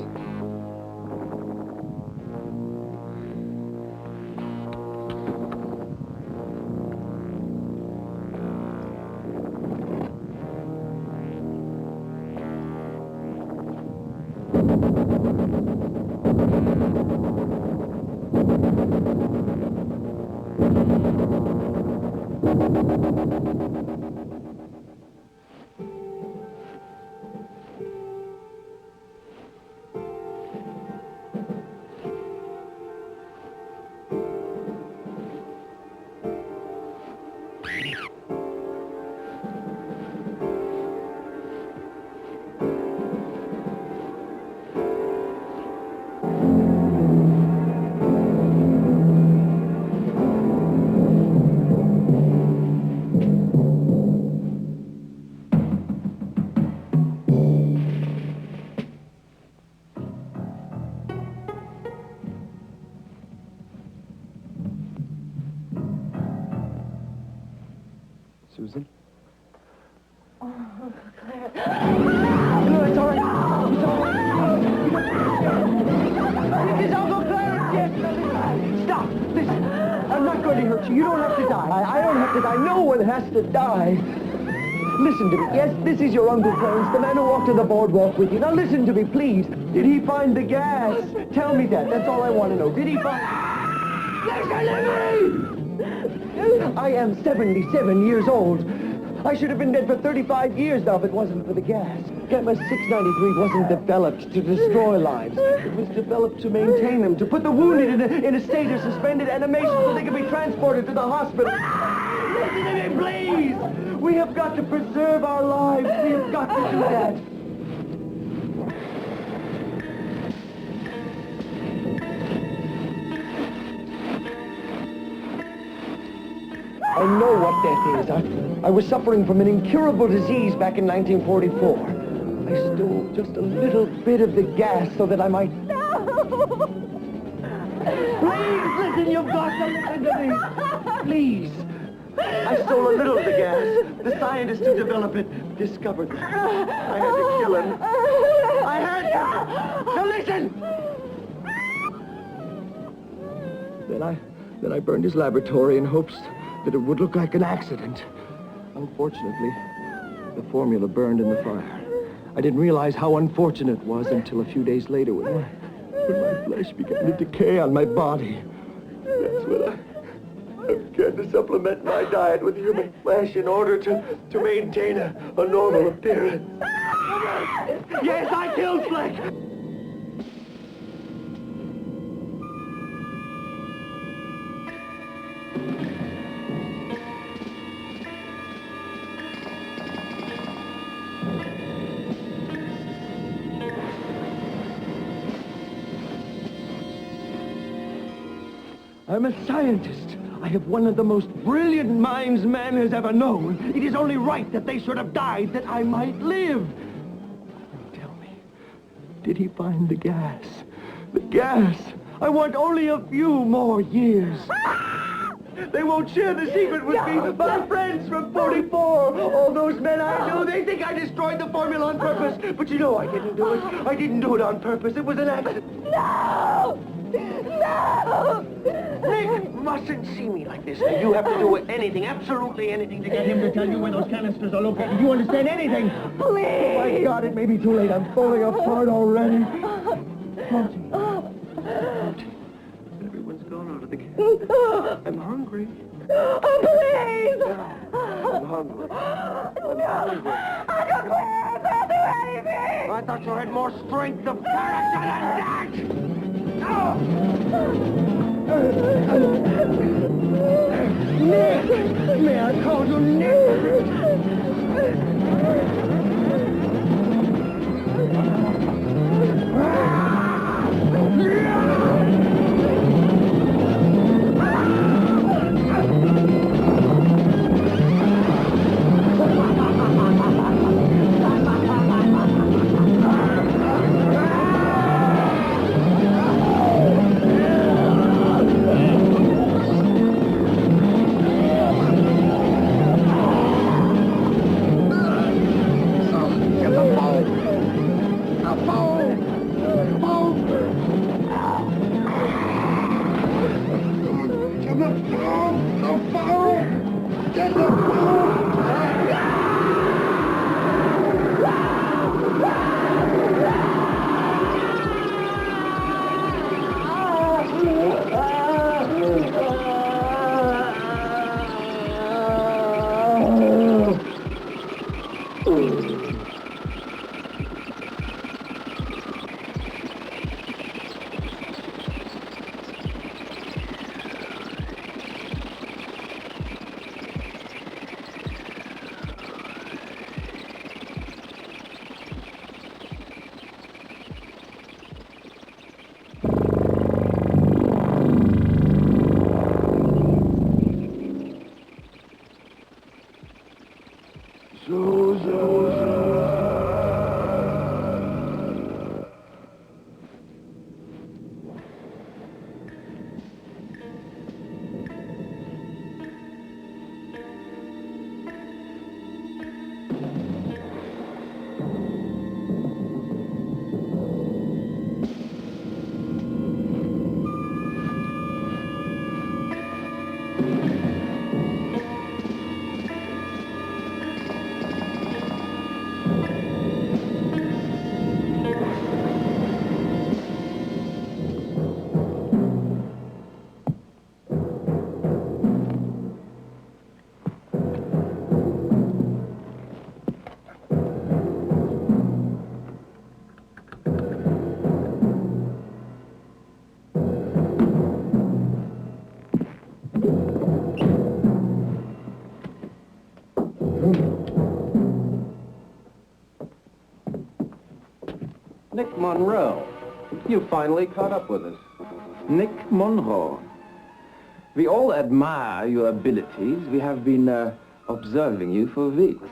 S10: Susan?
S7: Oh, Uncle Clarence.
S10: No, it's all right. It's all right. It's Uncle Clarence, yes. Stop. Listen, I'm not going to hurt you. You don't have to die. I don't have to die. No one has to die. Listen to me. Yes, this is your Uncle Clarence, the man who walked to the boardwalk with you. Now listen to me, please. Did he find the gas? Tell me that. That's all I want to know. Did he find... Listen to me! I am 77 years old. I should have been dead for 35 years now if it wasn't for the gas. Gamma 693 wasn't developed to destroy lives. It was developed to maintain them, to put the wounded in a state of suspended animation so they could be transported to the hospital. Listen to me, please! We have got to preserve our lives. We have got to do that. I know what death is. I was suffering from an incurable disease back in 1944. I stole just a little bit of the gas so that I might... No! Please, listen, you've got to listen to me. Please. I stole a little of the gas. The scientist who developed it discovered that. I had to kill him. I had to! Now listen! Then I burned his laboratory in hopes that it would look like an accident. Unfortunately, the formula burned in the fire. I didn't realize how unfortunate it was until a few days later when my flesh began to decay on my body. That's when I began to supplement my diet with human flesh in order to maintain a normal appearance. Yes, I killed Fleck! I'm a scientist. I have one of the most brilliant minds man has ever known. It is only right that they should have died that I might live. Tell me, did he find the gas? The gas! I want only a few more years. They won't share the secret with me. My friends from 44, all those men I knew, they think I destroyed the formula on purpose. But you know I didn't do it. I didn't do it on purpose. It was an accident. No! No! Nick mustn't see me like this. You have to do anything, absolutely anything, to get him to tell you where those canisters are located. Do you understand anything? Please! Oh my God, it may be too late. I'm falling apart already. Monty. Everyone's gone out of the camp. I'm hungry. Oh, please! I'm hungry. Uncle Clarence, I'll do anything! I thought you had more strength of character than that! Nick! May I call you Nick?
S12: Nick Monroe, you finally caught up with us.
S8: Nick Monroe. We all admire your abilities. We have been observing you for weeks.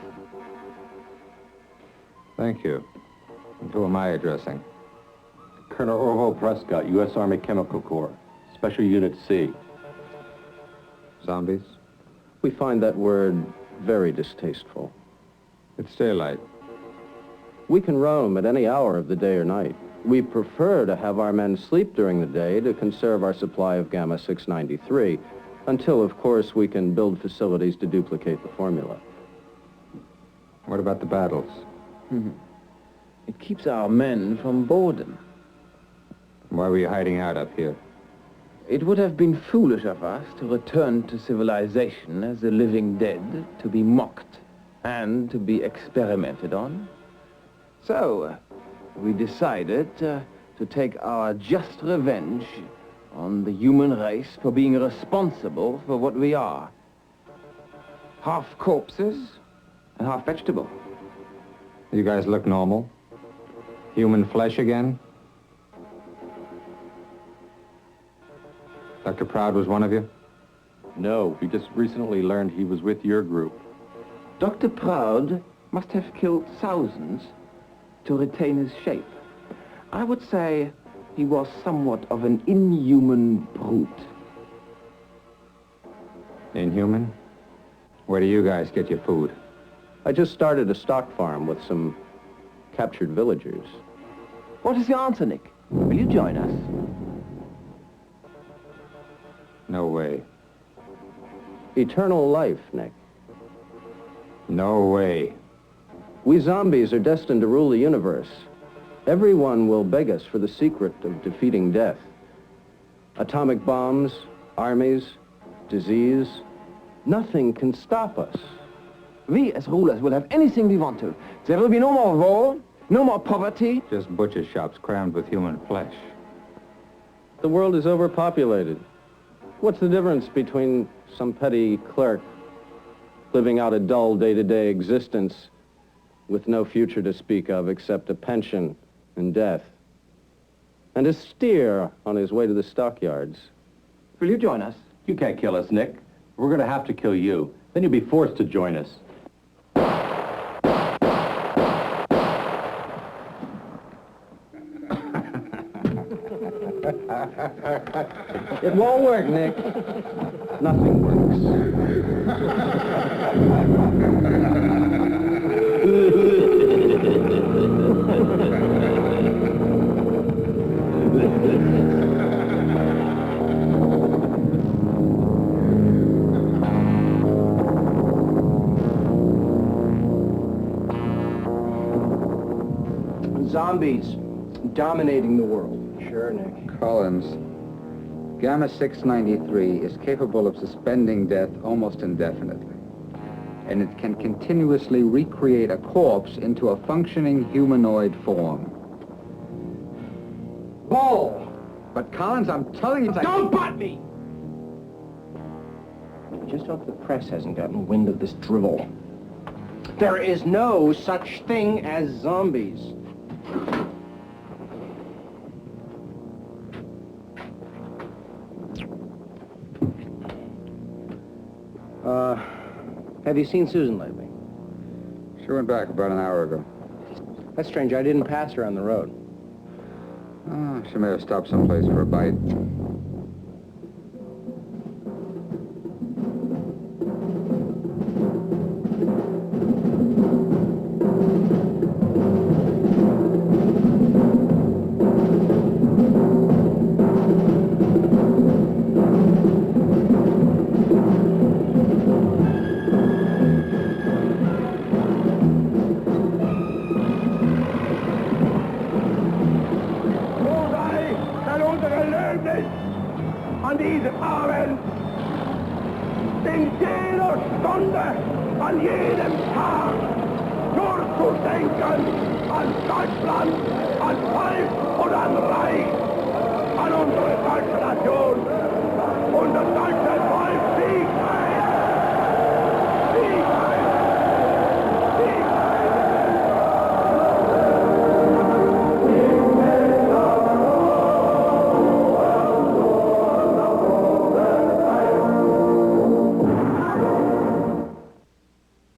S5: Thank you. And who am I addressing?
S12: Colonel Orville Prescott, U.S. Army Chemical Corps, Special Unit C.
S5: Zombies?
S12: We find that word very distasteful.
S9: It's daylight.
S12: We can roam at any hour of the day or night. We prefer to have our men sleep during the day to conserve our supply of gamma 693, until, of course, we can build facilities to duplicate the formula.
S9: What about the battles?
S11: It keeps our men from boredom.
S9: Why were you hiding out up here?
S11: It would have been foolish of us to return to civilization as the living dead, to be mocked and to be experimented on. So, we decided to take our just revenge on the human race for being responsible for what we are. Half corpses and half vegetable.
S9: You guys look normal? Human flesh again? Dr. Proud was one of you?
S12: No, we just recently learned he was with your group.
S11: Dr. Proud must have killed thousands to retain his shape. I would say he was somewhat of an inhuman brute.
S9: Inhuman? Where do you guys get your food?
S12: I just started a stock farm with some captured villagers.
S11: What is your answer, Nick? Will you join us?
S9: No way.
S12: Eternal life, Nick.
S9: No way.
S12: We zombies are destined to rule the universe. Everyone will beg us for the secret of defeating death. Atomic bombs, armies, disease, nothing can stop us.
S11: We, as rulers, will have anything we want to. There will be no more war, no more poverty.
S9: Just butcher shops crammed with human flesh.
S12: The world is overpopulated. What's the difference between some petty clerk living out a dull day-to-day existence with no future to speak of except a pension and death, and a steer on his way to the stockyards?
S11: Will you join us?
S13: You can't kill us, Nick. We're going to have to kill you. Then you'll be forced to join us.
S12: It won't work, Nick. Nothing works.
S4: Zombies dominating the world. Sure, Nick.
S5: Collins, gamma 693 is capable of suspending death almost indefinitely. And it can continuously recreate a corpse into a functioning humanoid form.
S4: Bull!
S5: But Collins, I'm telling you...
S4: Don't butt me! I just hope the press hasn't gotten wind of this drivel. There is no such thing as zombies. Have you seen Susan lately?
S5: She went back about an hour ago.
S4: That's strange. I didn't pass her on the road.
S5: Oh, she may have stopped someplace for a bite.
S1: An diesem Abend, in jeder Stunde, an jedem Tag, nur zu denken an Deutschland, an Volk und an Reich, an unsere deutsche Nation, unser deutsches Volk.